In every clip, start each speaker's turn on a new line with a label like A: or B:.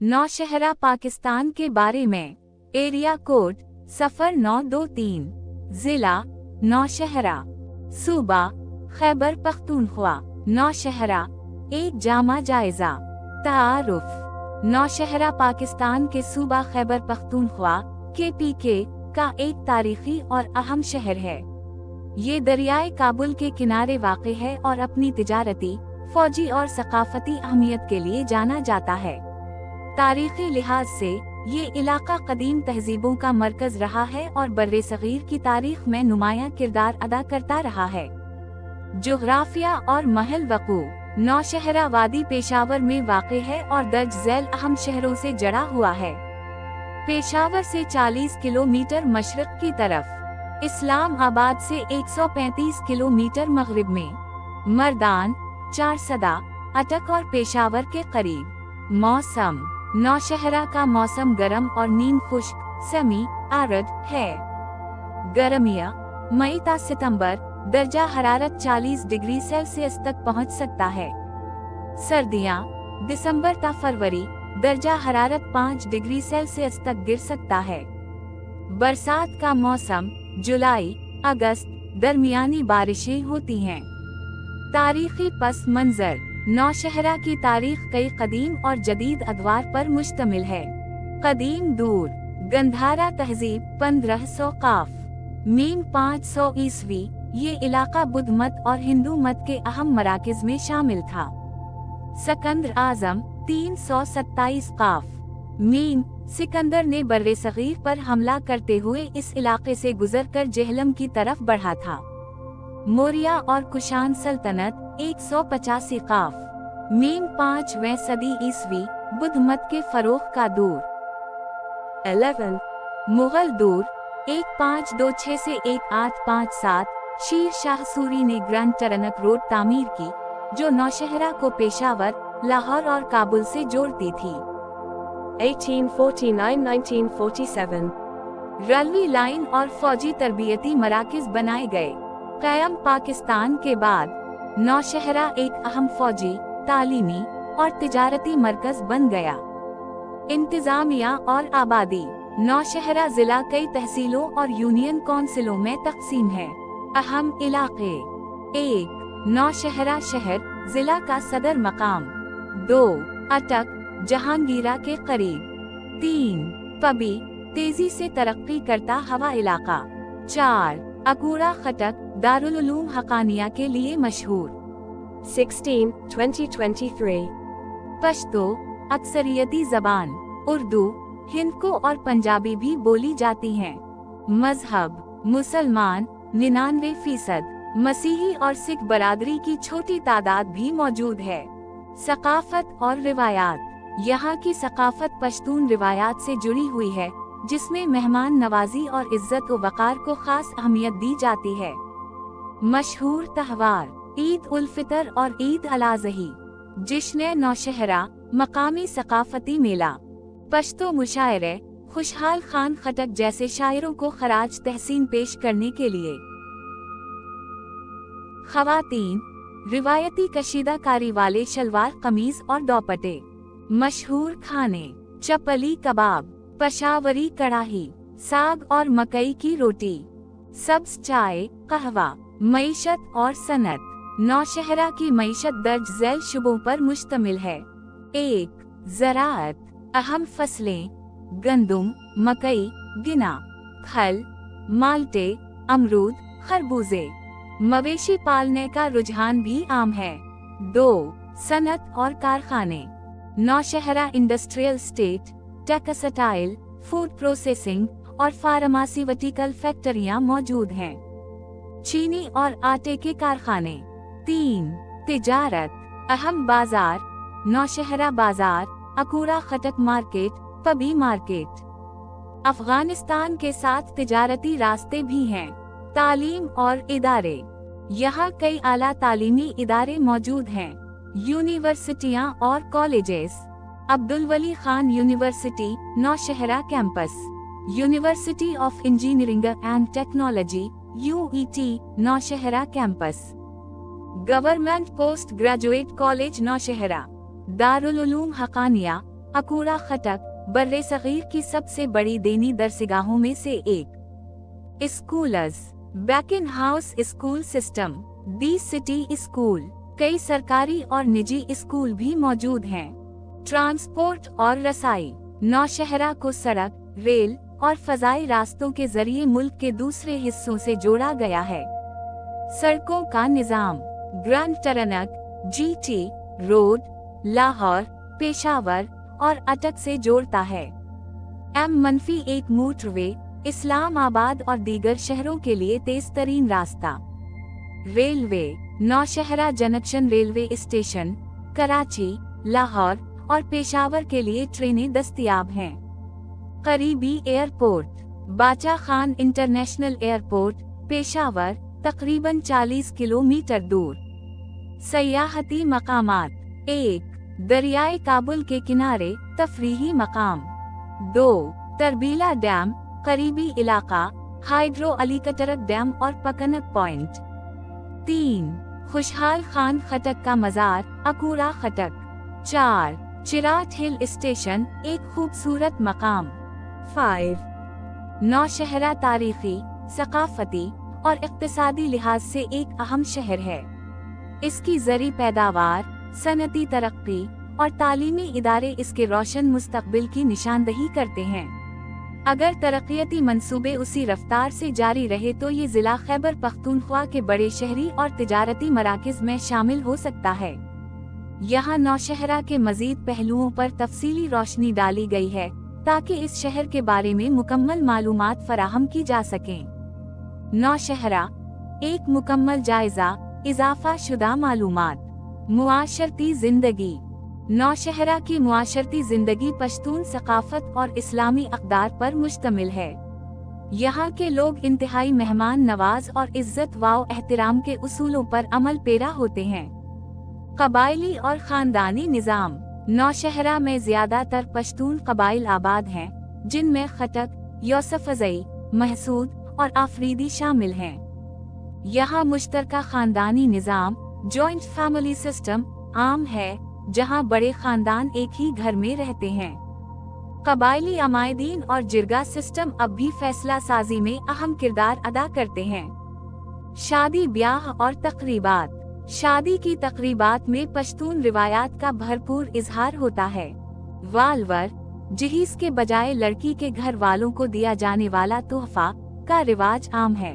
A: नौशहरा पाकिस्तान के बारे में। Area code 0923। जिला नौशहरा। सूबा खैबर पख्तूनख्वा। नौशहरा एक जामा जायजा। तारुफ। नौशहरा पाकिस्तान के सूबा खैबर पख्तूनख्वा KPK का एक तारीखी और अहम शहर है। ये दरियाए काबुल के किनारे वाक़ है और अपनी तिजारती, फौजी और सकाफती अहमियत के लिए जाना जाता है। तारीखी लिहाज से ये इलाका कदीम तहजीबों का मरकज रहा है और बर्रे सगीर की तारीख में नुमायां किरदार अदा करता रहा है। जोग्राफिया और महल वक़ू। नौशहरा वादी पेशावर में वाक़ है और दर्ज झैल अहम शहरों से जड़ा हुआ है। पेशावर से 40 किलोमीटर मशरक़ की तरफ, इस्लाम आबाद से 135 किलोमीटर मग़रिब में, मर्दान, चारसदा, अटक और पेशावर के करीब। मौसम। नौशहरा का मौसम गर्म और नीम खुश्क सेमी आरद है। गर्मिया मई ता सितंबर, दर्जा हरारत 40 डिग्री सेल्सियस तक पहुंच सकता है। सर्दियां दिसंबर ता फरवरी, दर्जा हरारत 5 डिग्री सेल्सियस तक गिर सकता है। बरसात का मौसम जुलाई अगस्त, दरमियानी बारिशें होती हैं। तारीखी पस मंजर। नौशहरा की तारीख कई कदीम और जदीद अदवार पर मुश्तमिल है। कदीम दूर गंधारा तहजीब 1500 काफ मीम 500 ईस्वी। ये इलाका बुद्ध मत और हिंदू मत के अहम मराकिज में शामिल था। सिकंदर आजम 327 काफ मीम। सिकंदर ने बर्रे सगीर पर हमला करते हुए इस इलाके से गुजरकर जेहलम की तरफ बढ़ा था। मौर्या और कुशान सल्तनत 185 काफ मीम 5वीं सदी ईस्वी। बुद्ध मत के फरोग का दूर 11। मुगल दूर 1526 से 1857। शीर शाह सूरी ने ग्रैंड टरनक रोड तामीर की, जो नौशहरा को पेशावर, लाहौर और काबुल से जोड़ती थी।
B: 1849-1947।
A: रेलवे लाइन और फौजी तरबियती मराकिज बनाए गए। क़याम पाकिस्तान के बाद नौशहरा एक अहम फौजी, तालीमी और तिजारती मरकज बन गया। इंतजामिया और आबादी। नौशहरा जिला कई तहसीलों और यूनियन कौंसिलों में तकसीम है। अहम इलाके। 1 नौशहरा शहर, जिला का सदर मकाम। 2 अटक, जहांगीरा के करीब। 3 पबी, तेजी से तरक्की करता हवा इलाका। 4 अकूड़ा खटक, दारुल उलूम हकानिया के लिए मशहूर।
B: 16 2023।
A: पश्तो अक्सरियती जबान, उर्दू, हिंदको और पंजाबी भी बोली जाती हैं। मजहब मुसलमान 99%। मसीही और सिख बरादरी की छोटी तादाद भी मौजूद है। सकाफत और रिवायात। यहाँ की सकाफत पश्तून रिवायात से जुड़ी हुई है, जिसमें मेहमान नवाजी और इज्जत व वक़ार को खास अहमियत दी जाती है। मशहूर त्योहार ईद उल फितर और ईद अल अज़ही। जश्न नौशहरा मकामी सकाफती मेला। पश्तो मुशायरे, खुशहाल खान खटक जैसे शायरों को खराज तहसीन पेश करने के लिए। ख़वातीन रिवायती कशीदाकारी वाले शलवार कमीज और दोपट्टे। मशहूर खाने चपली कबाब, पेशावरी कड़ाही, साग और मकई की रोटी, सब्ज चाय, कहवा। मईशत और सनत। नौशहरा की मईशत दर्ज झैल शुबों पर मुश्तमिल है। 1 ज़राअत। अहम फसलें गंदुम, मकई, गिना, खल, माल्टे, अमरूद, खरबूजे। मवेशी पालने का रुझान भी आम है। 2 सनत और कारखाने। Nowshera industrial state, textile, food processing और फार्मास्यूटिकल फैक्ट्रियां मौजूद हैं। चीनी और आटे के कारखाने। 3 तिजारत। अहम बाजार नौशहरा बाजार, अकूड़ा खटक मार्केट, पबी मार्केट। अफगानिस्तान के साथ तिजारती रास्ते भी हैं। तालीम और इदारे। यहाँ कई आला तालीमी इदारे मौजूद हैं। यूनिवर्सिटियाँ और colleges. Abdul Wali Khan university, Nowshera campus. University of engineering and technology, UET, Nowshera campus. Government post graduate college Nowshera. Darul Uloom Haqqania, Akora Khattak बर्रे सगीर की सबसे बड़ी दीनी दरसगाहों में से एक। Schools, Beaconhouse school system, the City School, कई सरकारी और निजी स्कूल भी मौजूद हैं। ट्रांसपोर्ट और रसाई, नौशहरा को सड़क, रेल और फजाई रास्तों के जरिए मुल्क के दूसरे हिस्सों से जोड़ा गया है। सड़कों का निजाम, grand trunk GT road Lahore, Peshawar और अटक से जोड़ता है। M-1 मोटरवे इस्लामाबाद और दीगर शहरों के लिए तेज तरीन रास्ता। Railway, Nowshera junction railway station, Karachi, Lahore और पेशावर के लिए ट्रेनें दस्तयाब हैं। करीबी एयरपोर्ट, बाचा खान इंटरनेशनल एयरपोर्ट, पेशावर, तकरीबन 40 किलोमीटर दूर। सयाहती मकामात, 1. दरियाए काबुल के किनारे तफरीही मकाम। 2. तरबीला डैम, करीबी इलाका, हाइड्रो अलीकटरक डैम और पकनक पॉइंट। 3. खुशहाल खान खटक का मजार, अकूरा खटक। 4. चिराट हिल स्टेशन, एक खूबसूरत मकाम।
B: 5.
A: नौशहरा तारीखी, सकाफती और इक्तिसादी लिहाज से एक अहम शहर है। इसकी ज़री पैदावार, सनती तरक्की और तालीमी इदारे इसके रोशन मुस्तकबिल की निशानदही करते हैं। अगर तरक्याती मंसूबे उसी रफ्तार से जारी रहे तो ये जिला खैबर पख्तूनख्वा के बड़े शहरी और तिजारती मराकज़ में शामिल हो सकता है। यहाँ नौशहरा के मजीद पहलुओं पर तफसीली रोशनी डाली गई है ताकि इस शहर के बारे में मुकम्मल मालूमात फराहम की जा सकें। नौशहरा, एक मुकम्मल जायजा, इजाफा शुदा मालूमात। मुआशरती जिंदगी, नौशहरा की मुआशरती जिंदगी पश्तून सकाफत और इस्लामी अक़दार पर मुश्तमिल है। यहाँ के लोग इंतहाई मेहमान नवाज और इज्जत व एहतराम के उसूलों पर अमल पेरा होते हैं। कबायली और खानदानी निज़ाम, नौशहरा में ज्यादातर पश्तून कबाइल आबाद हैं, जिनमें खटक, यूसुफजई, महसूद और आफरीदी शामिल हैं। यहाँ मुश्तरका खानदानी निज़ाम, जॉइंट फैमिली सिस्टम आम है, जहाँ बड़े खानदान एक ही घर में रहते हैं। कबायली अमायदीन और जिरगा सिस्टम अब भी फैसला साजी में अहम किरदार अदा करते हैं। शादी ब्याह और तकरीबात, शादी की तकरीबात में पश्तून रिवायात का भरपूर इजहार होता है। वालवर, जहीज के बजाय लड़की के घर वालों को दिया जाने वाला तोहफा का रिवाज आम है।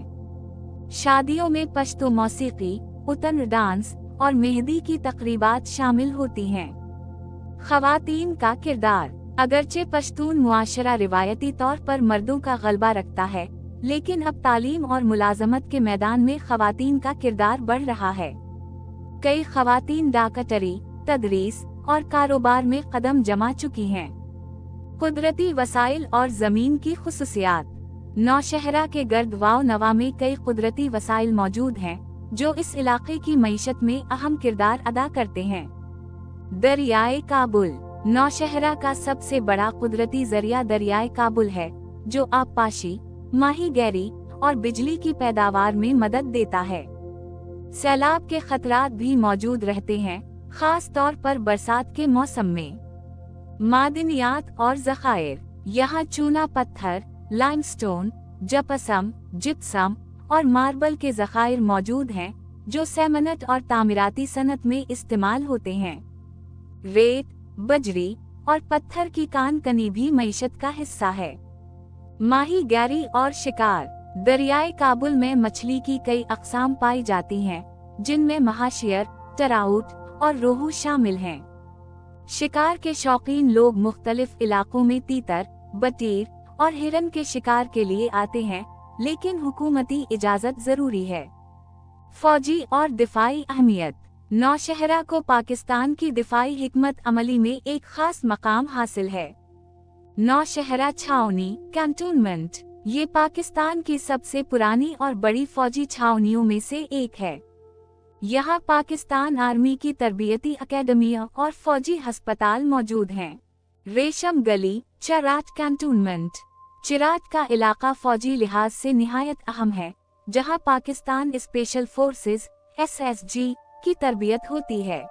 A: शादियों में पश्तो मौसीकी, उतन डांस और मेहंदी की तकरीबात शामिल होती हैं। खवातीन का किरदार, अगरचे पश्तून मुआशरा रिवायती तौर पर मर्दों का गलबा रखता है, लेकिन अब तालीम और मुलाजमत के मैदान में खवातीन का किरदार बढ़ रहा है। कई खवातीन डॉक्टरी, तदरीस और कारोबार में कदम जमा चुकी हैं। कुदरती वसाइल और जमीन की खुसूसियात, नौशहरा के गर्द वाव नवा में कई कुदरती वसाइल मौजूद हैं जो इस इलाके की मईशत में अहम किरदार अदा करते हैं। दरियाए काबुल, नौशहरा का सबसे बड़ा कुदरती जरिया दरियाए काबुल है, जो आबपाशी, माहीगैरी और बिजली की पैदावार में मदद देता है। सैलाब के खतरात भी मौजूद रहते हैं, खास तौर पर बरसात के मौसम में। मादनियात और ज़खायर, यहाँ चूना पत्थर, लाइमस्टोन, जपसम, जिप्सम और मार्बल के ज़खायर मौजूद हैं, जो सेमनट और तामीराती सनत में इस्तेमाल होते हैं। रेत, बजरी और पत्थर की कान कनी भी मईशत का हिस्सा है। माहीगैरी और शिकार, दरियाए काबुल में मछली की कई अक़साम पाई जाती हैं, जिनमें महाशियर, टराउट और रोहू शामिल हैं। शिकार के शौकीन लोग मुख्तलिफ इलाकों में तीतर, बटीर और हिरन के शिकार के लिए आते हैं, लेकिन हुकूमती इजाज़त जरूरी है। फौजी और दिफाई अहमियत, नौशहरा को पाकिस्तान की दिफाई हिकमत अमली में एक खास मकाम हासिल है। नौशहरा छावनी, कैंटोनमेंट, ये पाकिस्तान की सबसे पुरानी और बड़ी फौजी छावनियों में से एक है। यहाँ पाकिस्तान आर्मी की तरबियती अकेडमियाँ और फौजी हस्पताल मौजूद हैं। रेशम गली, चिराट कैंटोनमेंट, चिराट का इलाका फौजी लिहाज से निहायत अहम है, जहाँ पाकिस्तान स्पेशल फोर्सेस SSG की तरबियत होती है।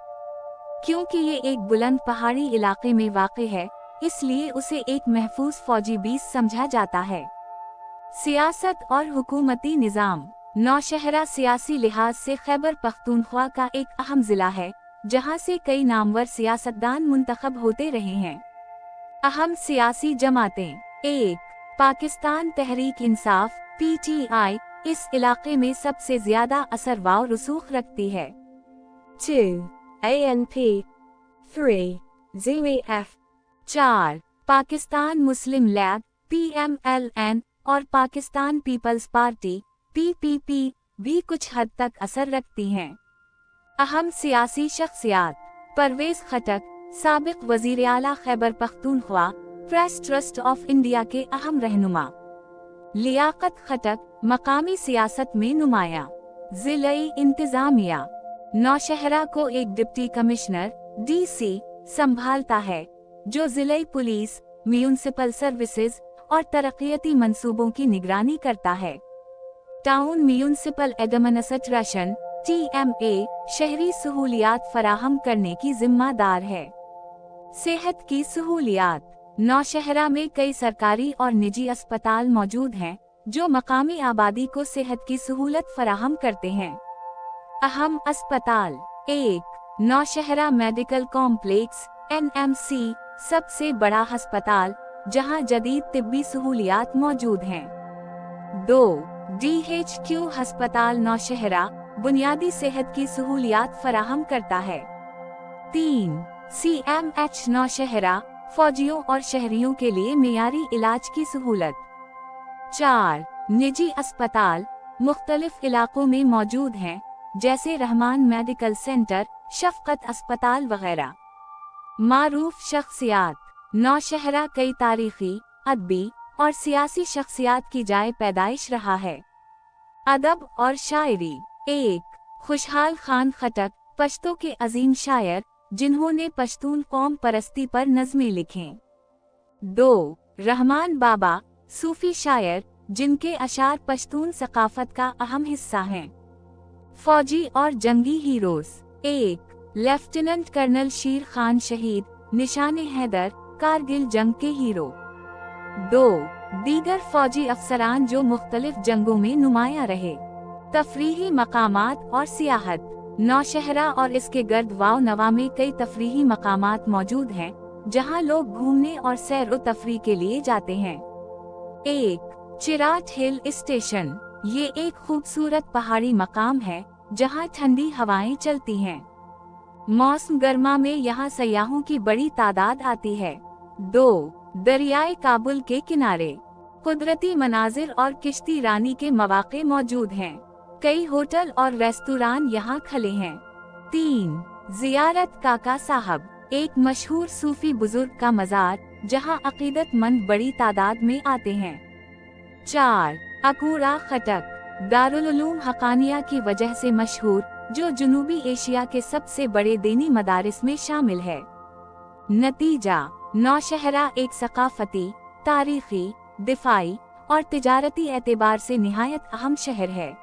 A: क्योंकि ये एक बुलंद पहाड़ी इलाके में वाक़ है, इसलिए उसे एक महफूज फौजी बेस समझा जाता है। सियासत और हुकूमती निज़ाम। नौशहरा सियासी लिहाज से खैबर पख्तूनख्वा का एक अहम जिला है, जहां से कई नामवर सियासतदान मुंतखब होते रहे हैं। अहम सियासी जमातें। 1. पाकिस्तान तहरीक इंसाफ (PTI) इस इलाके में सबसे ज्यादा असर व रसूख रखती है।
B: 2. ANP. 3. ZEF.
A: 4. पाकिस्तान मुस्लिम लीग (PMLN) और पाकिस्तान पीपल्स पार्टी (PPP) भी कुछ हद तक असर रखती हैं। अहम सियासी शख्सियात। परवेज खटक, साबिक वजीर आला Khyber Pakhtunkhwa, press trust of India के अहम रहनुमा। लियाकत खटक, मकामी सियासत में नुमाया। जिलाई इंतजामिया। नौशहरा को एक डिप्टी कमिश्नर (DC) संभालता है, जो जिलाई पुलिस, म्यूनिसिपल सर्विसेज और तरक्याती मंसूबों की निगरानी करता है। टाउन म्यूनिसिपल एडमिनिस्ट्रेशन (TMA) शहरी सहूलियात फराहम करने की जिम्मेदार है। सेहत की सहूलियात। नौशहरा में कई सरकारी और निजी अस्पताल मौजूद हैं, जो मकामी आबादी को सेहत की सहूलत फराहम करते हैं। अहम अस्पताल। 1. नौशहरा मेडिकल कॉम्प्लेक्स (NMC) सबसे बड़ा अस्पताल, जहां जदीद तिब्बी सहूलियात मौजूद हैं। 2. DHQ अस्पताल नौशहरा बुनियादी सेहत की सहूलियात फराहम करता है। 3. CMH नौशहरा फौजियों और शहरियों के लिए मियारी इलाज की सहूलत। 4. निजी अस्पताल मुख्तलिफ इलाकों में मौजूद हैं, जैसे रहमान मेडिकल सेंटर, शफकत अस्पताल वगैरह। मारूफ शख्सियात। नौशहरा कई तारीखी, अदबी और सियासी शख्सियात की जाए पैदाइश रहा है। अदब और शायरी। 1. खुशहाल खान खटक, पश्तो के अजीम शायर, जिन्होंने पश्तून कौम परस्ती पर नज़में लिखें। 2. रहमान बाबा, सूफी शायर, जिनके अशार पश्तून सकाफत का अहम हिस्सा हैं। फौजी और जंगी हीरोज। 1. लेफ्टिनेंट कर्नल शीर खान शहीद, निशाने हैदर, कारगिल जंग के हीरो। 2. दीगर फौजी अफसरान जो मुख्तलिफ जंगों में नुमाया रहे। तफरीही मकामात और सियाहत। नौशहरा और इसके गर्द वाव नवा में कई तफरीही मकामात मौजूद हैं, जहां लोग घूमने और सैर व तफरीह के लिए जाते हैं। 1. Cherat hill station. ये एक खूबसूरत पहाड़ी मकाम है, जहां ठंडी हवाएं चलती हैं। मौसम गर्मा में यहाँ सयाहों की बड़ी तादाद आती है। 2. दरियाए काबुल के किनारे। कुदरती मनाजिर और किश्ती रानी के मौके मौजूद हैं। कई होटल और रेस्तुरां यहाँ खले हैं। 3. जियारत काका साहब, एक मशहूर सूफी बुजुर्ग का मज़ार, जहाँ अकीदतमंद बड़ी तादाद में आते हैं। 4. अकूड़ा खटक, दारुल उलूम हकानिया की वजह से मशहूर, जो जनूबी एशिया के सबसे बड़े दीनी मदारिस में शामिल है। नतीजा। नौशहरा एक सकाफती, तारीखी, दिफाई और तिजारती एतबार से निहायत अहम शहर है।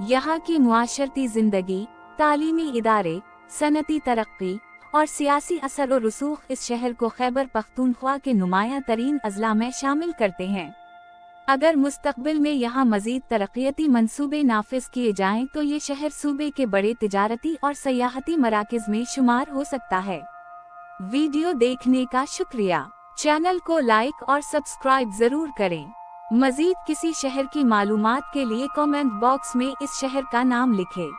A: यहाँ की मुआशरती जिंदगी, तालीमी इदारे, सनती तरक्की और सियासी असर और रसूख इस शहर को खैबर पख्तूनख्वा के नुमाया तरीन अजला में शामिल करते हैं। अगर मुस्तकबिल में यहाँ मजीद तरक्याती मंसूबे नाफिज किए जाएं तो ये शहर सूबे के बड़े तिजारती और सयाहती मराकज़ में शुमार हो सकता है। वीडियो देखने का शुक्रिया। चैनल को लाइक और सब्सक्राइब जरूर करें। मजीद किसी शहर की मालूमात के लिए कमेंट बॉक्स में इस शहर का नाम लिखें।